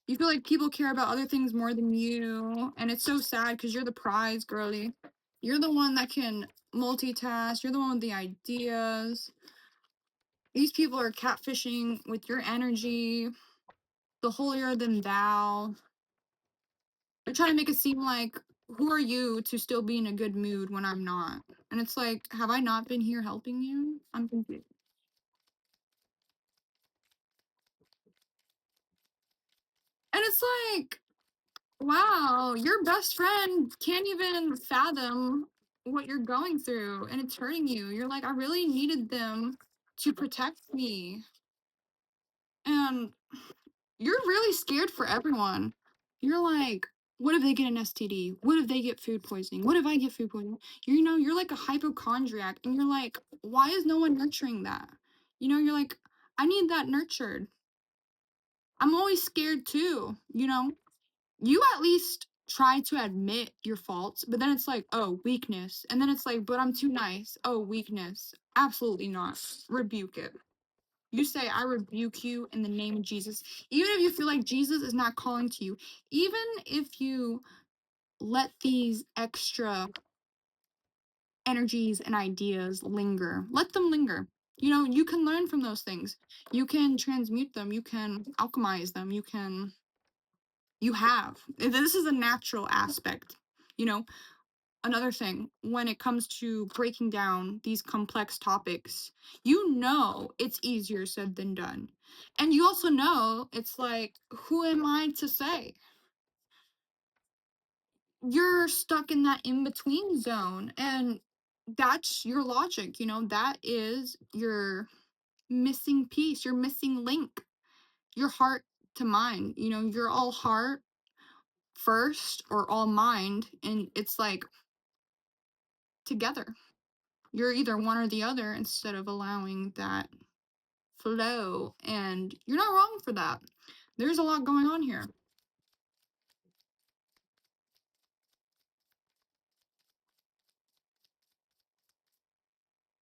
You feel like people care about other things more than you. And it's so sad because you're the prize, girly. You're the one that can multitask. You're the one with the ideas. These people are catfishing with your energy, the holier than thou. They're trying to make it seem like, who are you to still be in a good mood when I'm not? And it's like, have I not been here helping you? I'm confused. And it's like, wow, your best friend can't even fathom what you're going through and it's hurting you. You're like, I really needed them to protect me. And you're really scared for everyone. You're like, what if they get an STD? What if they get food poisoning? What if I get food poisoning? You're like a hypochondriac and you're like, why is no one nurturing that? You're like, I need that nurtured. I'm always scared too, you at least try to admit your faults, but then it's like, oh, weakness. And then it's like, but I'm too nice. Oh, weakness. Absolutely not. Rebuke it. You say, I rebuke you in the name of Jesus. Even if you feel like Jesus is not calling to you, even if you let these extra energies and ideas linger, let them linger. You can learn from those things. You can transmute them, you can alchemize them, this is a natural aspect. You know, another thing when it comes to breaking down these complex topics, it's easier said than done. And you also know it's like, who am I to say? You're stuck in that in between zone, and that's your logic, that is your missing piece, your missing link, your heart to mind. You're all heart first or all mind, and it's like together. You're either one or the other instead of allowing that flow, and you're not wrong for that. There's a lot going on here.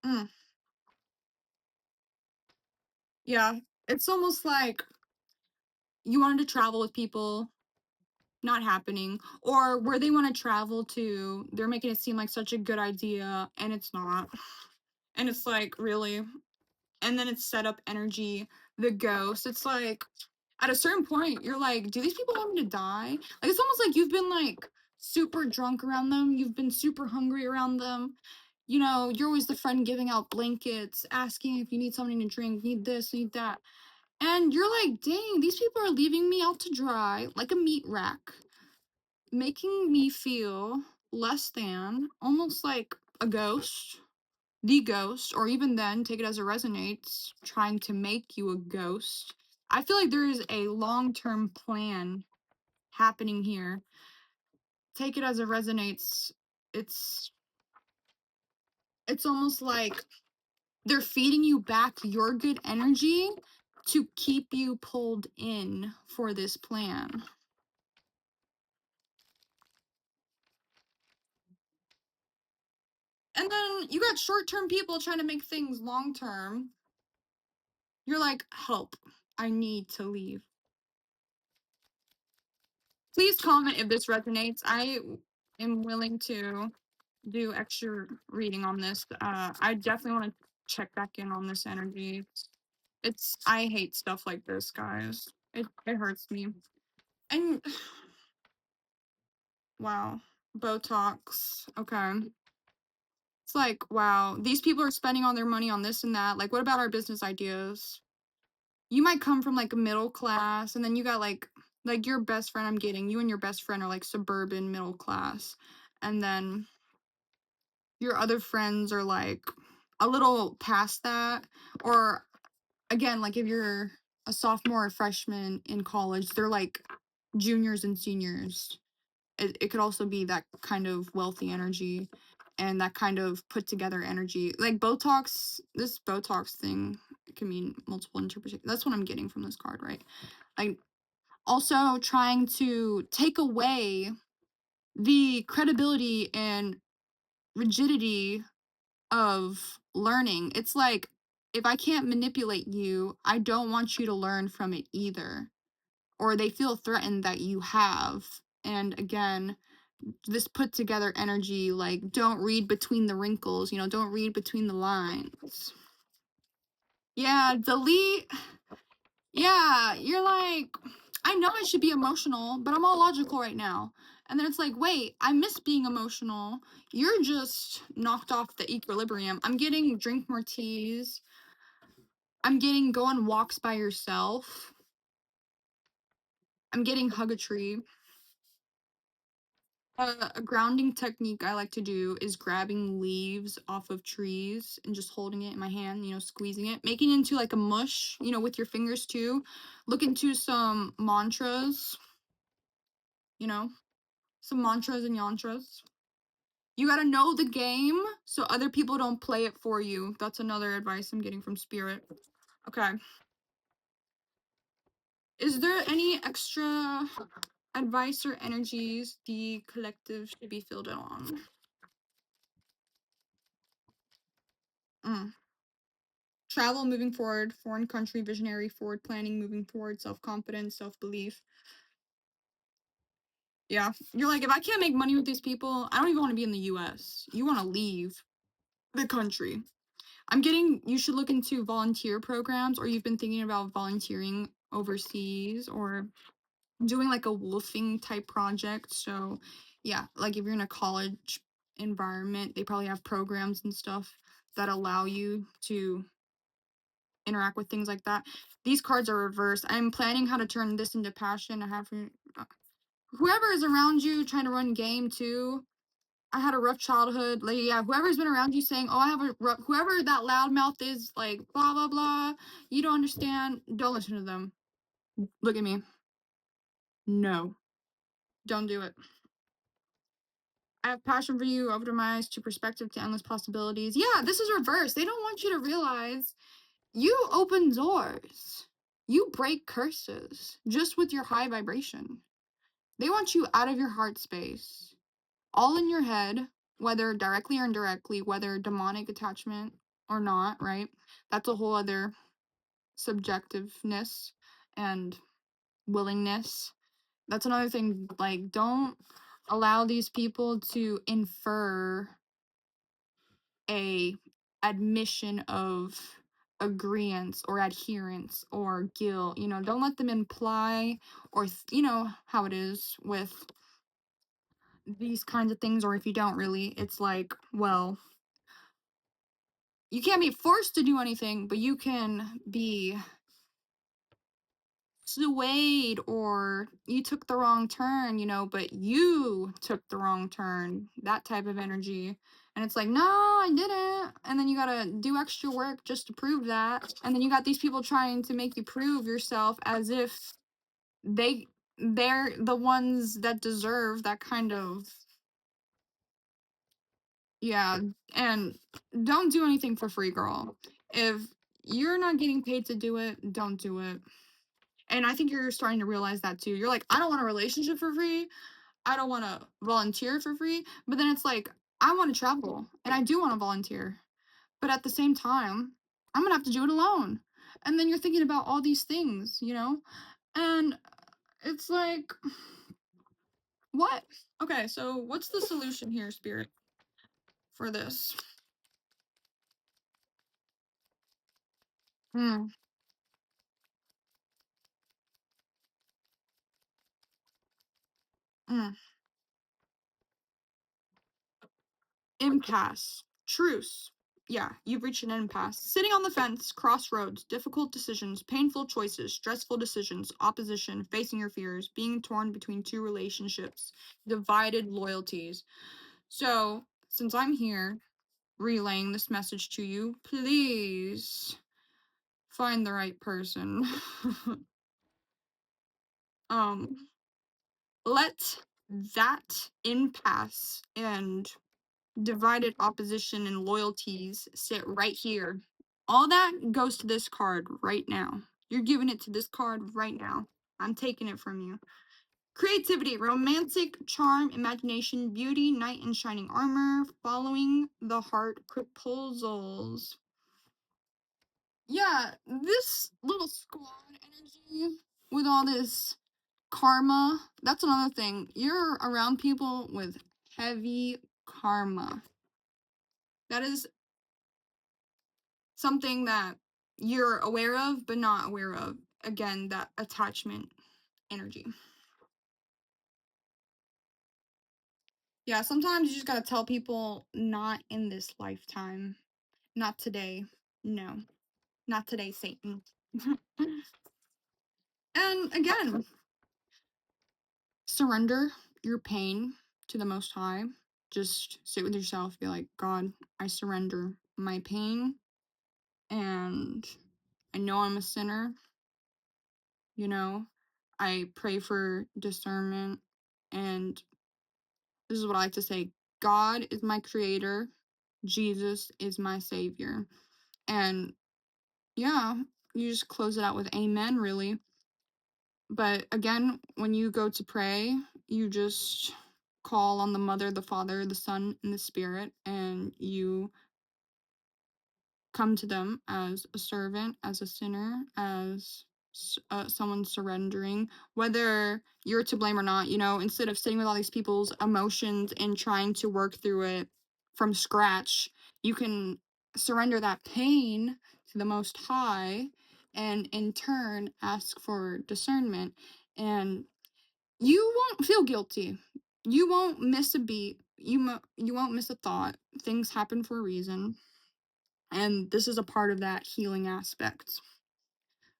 Mm, yeah, it's almost like you wanted to travel with people, not happening, or where they want to travel to, they're making it seem like such a good idea, and it's not. And it's like, really? And then it's set up energy, the ghost. It's like, at a certain point, you're like, do these people want me to die? Like, it's almost like you've been like super drunk around them, you've been super hungry around them. You're always the friend giving out blankets, asking if you need something to drink, need this, need that. And you're like, dang, these people are leaving me out to dry like a meat rack, making me feel less than, almost like a ghost, the ghost, or even then, take it as it resonates, trying to make you a ghost. I feel like there is a long term plan happening here. Take it as it resonates. It's it's almost like they're feeding you back your good energy to keep you pulled in for this plan. And then you got short term people trying to make things long term. You're like, help. I need to leave. Please comment if this resonates. I am willing to do extra reading on this. I definitely want to check back in on this energy. I hate stuff like this, guys. It hurts me. And wow, Botox. Okay. It's like, wow, these people are spending all their money on this and that. Like, what about our business ideas? You might come from like a middle class, and then you got like your best friend I'm getting, you and your best friend are like suburban middle class. And then your other friends are like a little past that. Or again, like if you're a sophomore or freshman in college, they're like juniors and seniors. It could also be that kind of wealthy energy and that kind of put together energy. Like Botox, this Botox thing can mean multiple interpretations. That's what I'm getting from this card, right? Like also trying to take away the credibility and rigidity of learning. It's like, if I can't manipulate you, I don't want you to learn from it either. Or they feel threatened that you have. And again, this put together energy, like, don't read between the wrinkles, don't read between the lines. Yeah, delete. Yeah, you're like, I know I should be emotional, but I'm all logical right now. And then it's like, wait, I miss being emotional. You're just knocked off the equilibrium. I'm getting drink more teas. I'm getting go on walks by yourself. I'm getting hug a tree. A grounding technique I like to do is grabbing leaves off of trees and just holding it in my hand, squeezing it, making it into like a mush, with your fingers too. Look into some mantras, you know, some mantras and yantras. You gotta know the game so other people don't play it for you. That's another advice I'm getting from Spirit. Okay. Is there any extra advice or energies the collective should be filled in on? Mm. Travel moving forward, foreign country, visionary, forward planning, moving forward, self confidence, self belief. Yeah. You're like, if I can't make money with these people, I don't even want to be in the US. You want to leave the country. I'm getting you should look into volunteer programs, or you've been thinking about volunteering overseas or doing like a wolfing type project. So, yeah, like if you're in a college environment, they probably have programs and stuff that allow you to interact with things like that. These cards are reversed. I'm planning how to turn this into passion. I have whoever is around you trying to run game too. I had a rough childhood. Like, yeah, whoever's been around you saying, "Oh, I have a rough," whoever that loudmouth is, like blah blah blah. You don't understand. Don't listen to them. Look at me. No, don't do it. I have passion for you, open my eyes to perspective to endless possibilities. Yeah, this is reverse. They don't want you to realize you open doors. You break curses just with your high vibration. They want you out of your heart space, all in your head, whether directly or indirectly, whether demonic attachment or not, right? That's a whole other subjectiveness and willingness. That's another thing. Like, don't allow these people to infer a admission of agreeance or adherence or guilt. Don't let them imply or how it is with these kinds of things. Or if you don't really, it's like, well, you can't be forced to do anything, but you can be swayed, or you took the wrong turn, but you took the wrong turn, that type of energy. And it's like, no, I didn't. And then you gotta do extra work just to prove that. And then you got these people trying to make you prove yourself as if they they're the ones that deserve that kind of, yeah. And don't do anything for free, girl. If you're not getting paid to do it, don't do it. And I think you're starting to realize that too. You're like, I don't want a relationship for free. I don't want to volunteer for free. But then it's like, I want to travel and I do want to volunteer. But at the same time, I'm going to have to do it alone. And then you're thinking about all these things. And it's like, what? Okay, so what's the solution here, Spirit, for this? Mm, mm. Impasse. Truce. Yeah, you've reached an impasse. Sitting on the fence, crossroads, difficult decisions, painful choices, stressful decisions, opposition, facing your fears, being torn between two relationships, divided loyalties. So, since I'm here relaying this message to you, please find the right person. um, let that impasse and divided opposition and loyalties sit right here. All that goes to this card right now. You're giving it to this card right now. I'm taking it from you. Creativity, romantic charm, imagination, beauty, knight in shining armor, following the heart proposals. Yeah, this little squad energy with all this karma, that's another thing. You're around people with heavy karma. That is something that you're aware of but not aware of. Again, that attachment energy. Yeah, sometimes you just gotta tell people, not in this lifetime. Not today. No. Not today, Satan. And again, surrender your pain to the Most High. Just sit with yourself, be like, God, I surrender my pain, and I know I'm a sinner. I pray for discernment, and this is what I like to say: God is my creator, Jesus is my savior. And yeah, you just close it out with amen, really. But again, when you go to pray, you just call on the Mother, the Father, the Son, and the Spirit, and you come to them as a servant, as a sinner, as someone surrendering, whether you're to blame or not. Instead of sitting with all these people's emotions and trying to work through it from scratch, you can surrender that pain to the Most High, and in turn ask for discernment, and you won't feel guilty. You won't miss a beat. You won't miss a thought. Things happen for a reason, and this is a part of that healing aspect.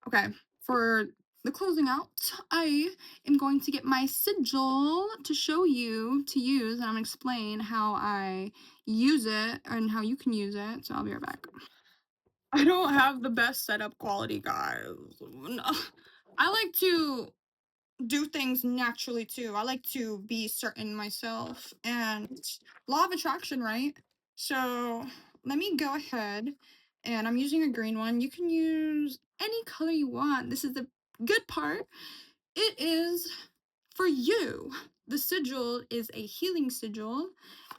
Okay, for the closing out, I am going to get my sigil to show you to use, and I'm gonna explain how I use it and how you can use it. So I'll be right back. I don't have the best setup quality, guys. No. I like to do things naturally too. I like to be certain myself, and law of attraction, right? So let me go ahead, and I'm using a green one. You can use any color you want. This is the good part. It is for you. The sigil is a healing sigil,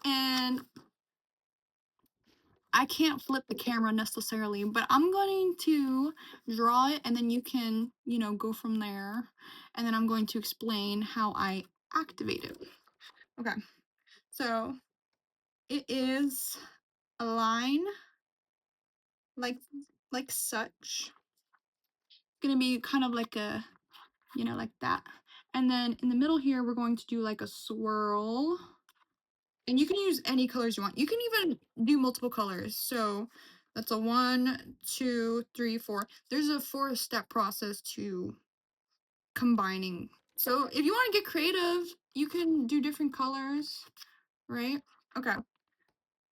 and I can't flip the camera necessarily, but I'm going to draw it, and then you can, go from there. And then I'm going to explain how I activate it. Okay, so it is a line like such. Gonna be kind of like a, like that. And then in the middle here, we're going to do like a swirl. And you can use any colors you want. You can even do multiple colors. So that's a 1, 2, 3, 4. There's a 4-step process to combining. So if you want to get creative, you can do different colors, right? Okay.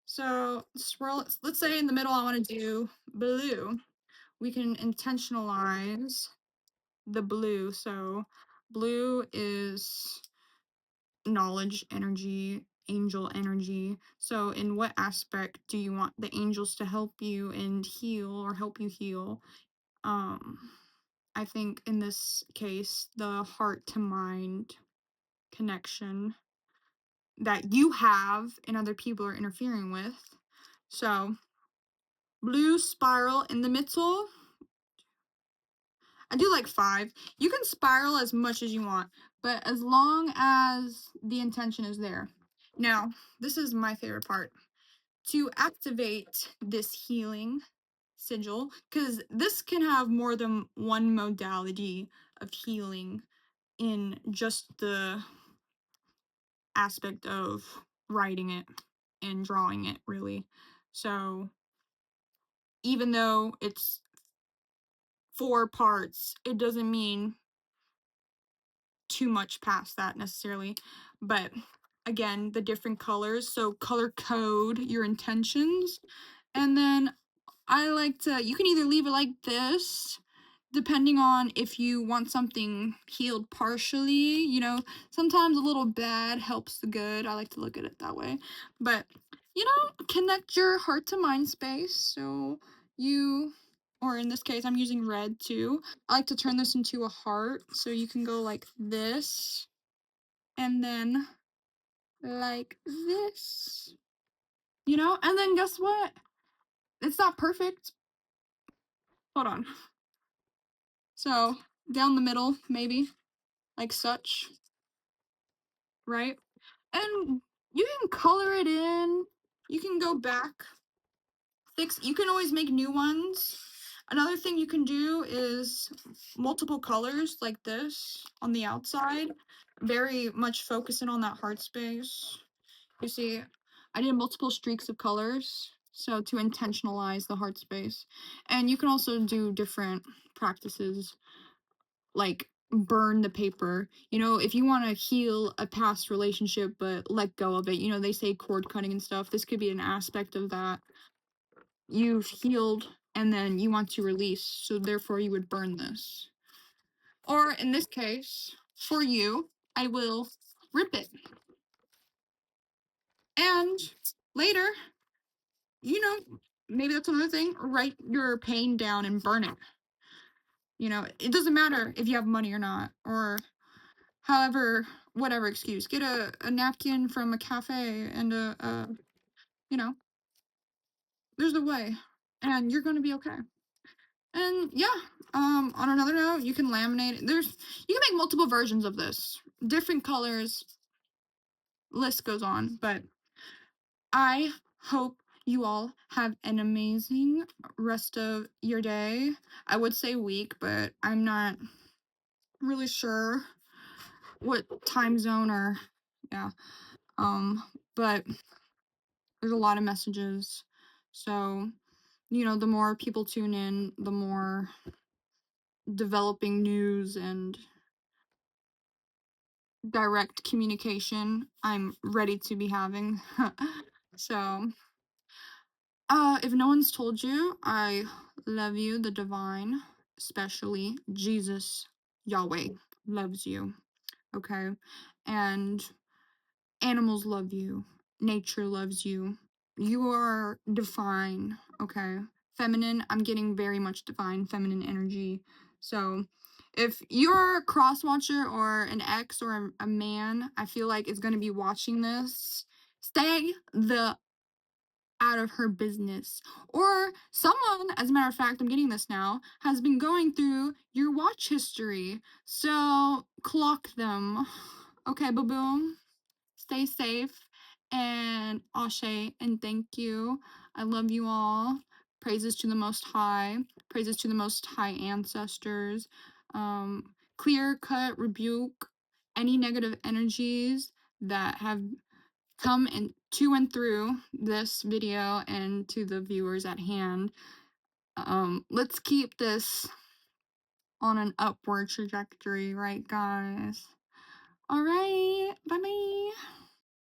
So swirl. Let's say in the middle I want to do blue. We can intentionalize the blue. So blue is knowledge energy, angel energy. So in what aspect do you want the angels to help you and heal, or help you heal? I think in this case, the heart to mind connection that you have and other people are interfering with. So blue spiral in the middle. I do like 5. You can spiral as much as you want, but as long as the intention is there. Now, this is my favorite part. To activate this healing sigil, because this can have more than one modality of healing in just the aspect of writing it and drawing it, really. So even though it's 4 parts, it doesn't mean too much past that necessarily. But again, the different colors, so color code your intentions. And then I like to, you can either leave it like this, depending on if you want something healed partially. Sometimes a little bad helps the good. I like to look at it that way. But, connect your heart to mind space. So you, or in this case, I'm using red too. I like to turn this into a heart. So you can go like this, and then like this, and then guess what? It's not perfect. Hold on. So down the middle, maybe like such, right? And you can color it in. You can go back, fix. You can always make new ones. Another thing you can do is multiple colors like this on the outside. Very much focusing on that heart space. You see, I did multiple streaks of colors, so to intentionalize the heart space. And you can also do different practices like burn the paper. If you want to heal a past relationship but let go of it, they say cord cutting and stuff. This could be an aspect of that. You've healed and then you want to release, so therefore you would burn this. Or in this case, for you, I will rip it. And later, maybe that's another thing, write your pain down and burn it. It doesn't matter if you have money or not, or however, whatever excuse. Get a napkin from a cafe and there's a way, and you're gonna be okay. And yeah, on another note, you can laminate it. You can make multiple versions of this, different colors. List goes on, but I hope you all have an amazing rest of your day. I would say week, but I'm not really sure what time zone or yeah. Um, but there's a lot of messages. So, the more people tune in, the more developing news and direct communication I'm ready to be having. So, if no one's told you, I love you, the divine, especially Jesus, Yahweh loves you, okay? And animals love you, nature loves you. You are divine, okay? Feminine, I'm getting very much divine feminine energy. So, if you're a cross watcher or an ex or a man, I feel like is going to be watching this, stay the out of her business. Or someone, as a matter of fact, I'm getting this now, has been going through your watch history. So clock them. Okay, boo boom. Stay safe and Ashe and thank you. I love you all. Praises to the Most High. Praises to the Most High ancestors. Clear cut rebuke any negative energies that have come and to and through this video and to the viewers at hand. Let's keep this on an upward trajectory, right, guys? All right, bye bye.